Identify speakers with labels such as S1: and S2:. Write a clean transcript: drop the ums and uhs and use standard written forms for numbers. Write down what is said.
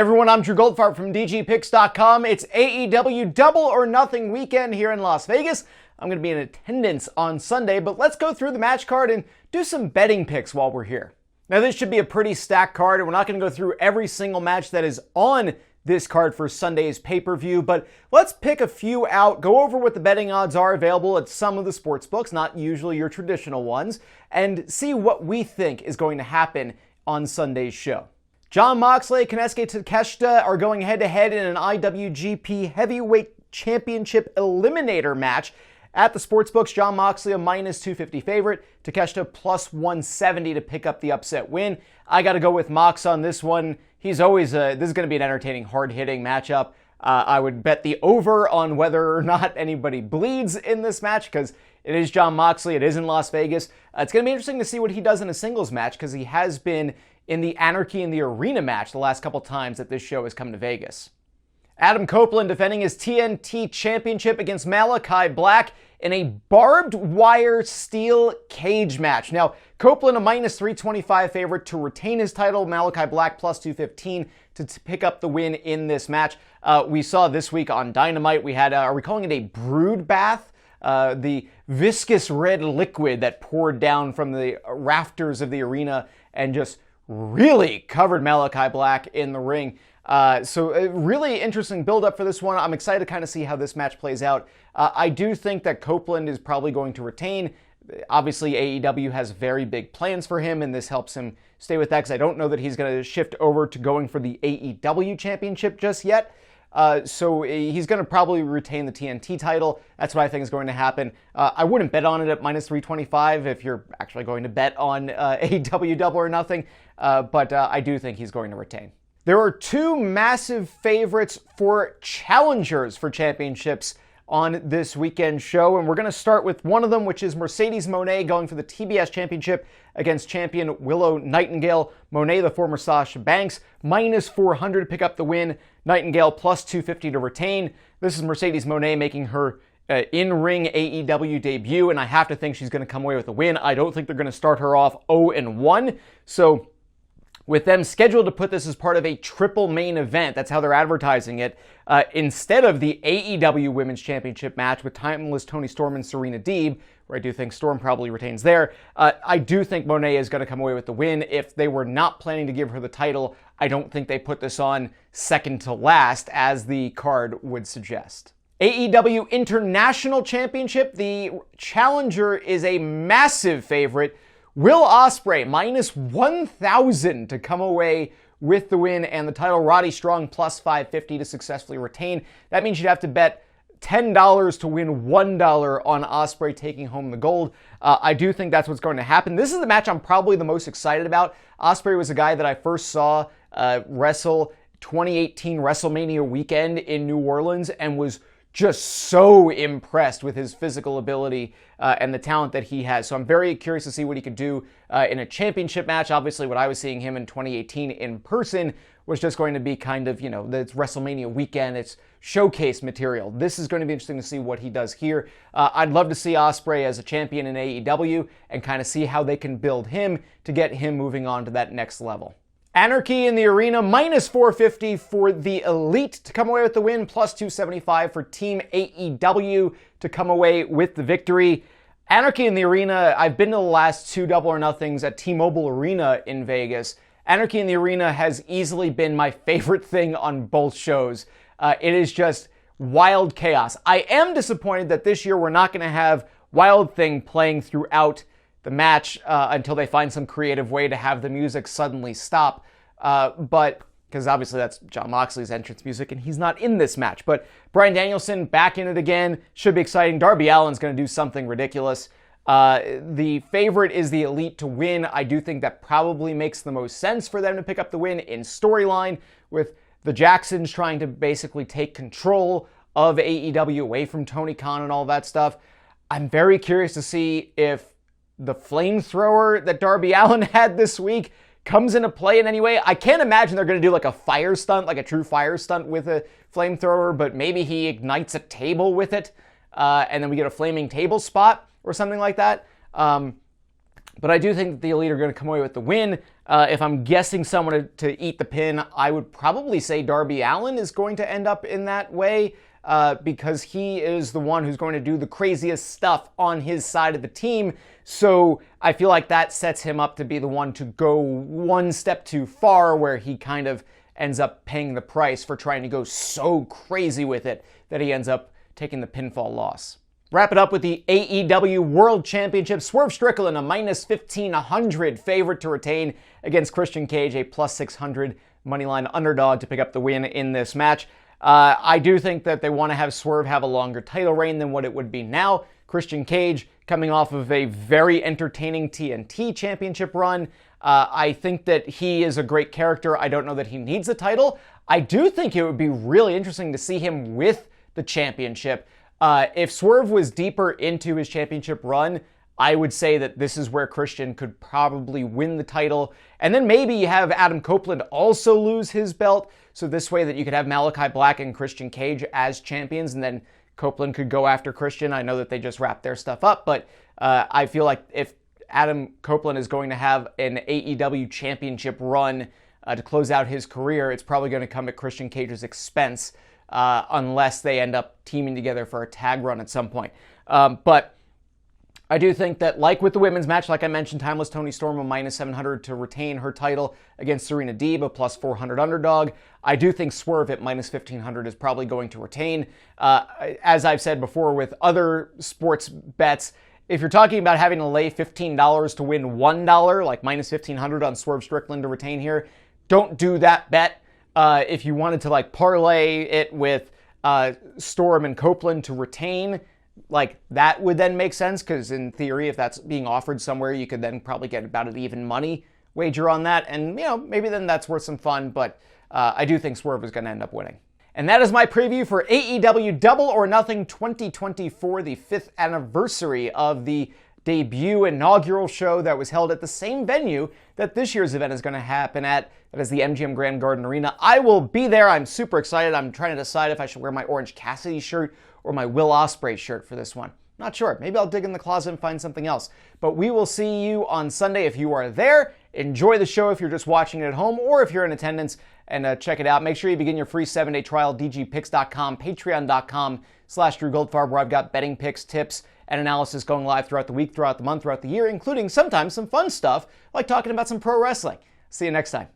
S1: everyone, I'm Drew Goldfarb from DGPicks.com. It's AEW Double or Nothing weekend here in Las Vegas. I'm going to be in attendance on Sunday, but let's go through the match card and do some betting picks while we're here. Now, this should be a pretty stacked card, and we're not going to go through every single match that is on this card for Sunday's pay-per-view, but let's pick a few out, go over what the betting odds are available at some of the sports books, not usually your traditional ones, and see what we think is going to happen on Sunday's show. Jon Moxley, Konosuke Takeshita are going head-to-head in an IWGP Heavyweight Championship Eliminator match. At the sportsbooks, Jon Moxley a minus 250 favorite, Takeshita plus 170 to pick up the upset win. I got to go with Mox on this one. He's always, this is going to be an entertaining, hard-hitting matchup. I would bet the over on whether or not anybody bleeds in this match because it is Jon Moxley. It is in Las Vegas. It's going to be interesting to see what he does in a singles match because he has been in the Anarchy in the Arena match the last couple times that this show has come to Vegas. Adam Copeland defending his TNT Championship against Malakai Black in a barbed wire steel cage match. Now, Copeland a minus 325 favorite to retain his title, Malakai Black plus 215 to pick up the win in this match. We saw this week on Dynamite, we had, are we calling it a brood bath? The viscous red liquid that poured down from the rafters of the arena and just really covered Malakai Black in the ring. So a really interesting build-up for this one. I'm excited to kind of see how this match plays out. I do think that Copeland is probably going to retain. Obviously, AEW has very big plans for him, and this helps him stay with that, because I don't know that he's going to shift over to going for the AEW Championship just yet. So he's going to probably retain the TNT title. That's what I think is going to happen. I wouldn't bet on it at minus 325 if you're actually going to bet on AEW Double or Nothing, but I do think he's going to retain. There are two massive favorites for challengers for championships on this weekend show, and we're going to start with one of them, which is Mercedes Mone going for the TBS Championship against champion Willow Nightingale. Mone, the former Sasha Banks, minus 400 to pick up the win. Nightingale plus 250 to retain. This is Mercedes Mone making her in-ring AEW debut, and I have to think she's going to come away with a win. I don't think they're going to start her off 0-1, so with them scheduled to put this as part of a triple main event, that's how they're advertising it, instead of the AEW Women's Championship match with timeless Toni Storm and Serena Deeb, where I do think Storm probably retains there, I do think Mone is going to come away with the win. If they were not planning to give her the title, I don't think they put this on second to last, as the card would suggest. AEW International Championship, the challenger is a massive favorite. Will Osprey, minus 1,000 to come away with the win and the title. Roddy Strong, plus 550 to successfully retain. That means you'd have to bet $10 to win $1 on Osprey taking home the gold. I do think that's what's going to happen. This is the match I'm probably the most excited about. Osprey was a guy that I first saw wrestle 2018 WrestleMania weekend in New Orleans and was just so impressed with his physical ability and the talent that he has. So I'm very curious to see what he could do in a championship match. Obviously, what I was seeing him in 2018 in person was just going to be kind of, it's WrestleMania weekend. It's showcase material. This is going to be interesting to see what he does here. I'd love to see Osprey as a champion in AEW and kind of see how they can build him to get him moving on to that next level. Anarchy in the Arena, minus 450 for the Elite to come away with the win, plus 275 for Team AEW to come away with the victory. Anarchy in the Arena, I've been to the last two Double or Nothings at T-Mobile Arena in Vegas. Anarchy in the Arena has easily been my favorite thing on both shows. It is just wild chaos. I am disappointed that this year we're not going to have Wild Thing playing throughout the match until they find some creative way to have the music suddenly stop. But, because obviously that's Jon Moxley's entrance music and he's not in this match. But Bryan Danielson back in it again. Should be exciting. Darby Allin's going to do something ridiculous. The favorite is the Elite to win. I do think that probably makes the most sense for them to pick up the win in storyline, with the Jacksons trying to basically take control of AEW away from Tony Khan and all that stuff. I'm very curious to see if the flamethrower that Darby Allin had this week comes into play in any way. I can't imagine they're going to do like a fire stunt, like a true fire stunt with a flamethrower, but maybe he ignites a table with it, and then we get a flaming table spot or something like that. But I do think that the Elite are going to come away with the win. If I'm guessing someone to eat the pin, I would probably say Darby Allin is going to end up in that way because he is the one who's going to do the craziest stuff on his side of the team. So I feel like that sets him up to be the one to go one step too far, where he kind of ends up paying the price for trying to go so crazy with it that he ends up taking the pinfall loss. Wrap it up with the AEW World Championship. Swerve Strickland, a minus 1,500 favorite to retain against Christian Cage, a plus 600 moneyline underdog to pick up the win in this match. I do think that they want to have Swerve have a longer title reign than what it would be now. Christian Cage coming off of a very entertaining TNT championship run. I think that he is a great character. I don't know that he needs a title. I do think it would be really interesting to see him with the championship. If Swerve was deeper into his championship run, I would say that this is where Christian could probably win the title. And then maybe you have Adam Copeland also lose his belt. So this way that you could have Malakai Black and Christian Cage as champions, and then Copeland could go after Christian. I know that they just wrapped their stuff up, but I feel like if Adam Copeland is going to have an AEW championship run to close out his career, it's probably going to come at Christian Cage's expense. Unless they end up teaming together for a tag run at some point. But I do think that, like with the women's match, like I mentioned, Timeless Toni Storm a minus 700 to retain her title against Serena Deeb, a plus 400 underdog. I do think Swerve at minus 1,500 is probably going to retain. As I've said before with other sports bets, if you're talking about having to lay $15 to win $1, like minus 1,500 on Swerve Strickland to retain here, don't do that bet. If you wanted to like parlay it with Storm and Copeland to retain, like that would then make sense, because in theory, if that's being offered somewhere, you could then probably get about an even money wager on that, and maybe then that's worth some fun. But I do think Swerve is going to end up winning. And that is my preview for AEW Double or Nothing 2024, the 5th anniversary of the debut inaugural show that was held at the same venue that this year's event is going to happen at. That is the MGM Grand Garden Arena. I will be there. I'm super excited. I'm trying to decide if I should wear my Orange Cassidy shirt or my Will Osprey shirt for this one. Not sure. Maybe I'll dig in the closet and find something else. But we will see you on Sunday if you are there. Enjoy the show if you're just watching it at home, or if you're in attendance, and check it out. Make sure you begin your free 7-day trial, dgpicks.com, patreon.com/Drew Goldfarb, where I've got betting picks, tips, and analysis going live throughout the week, throughout the month, throughout the year, including sometimes some fun stuff like talking about some pro wrestling. See you next time.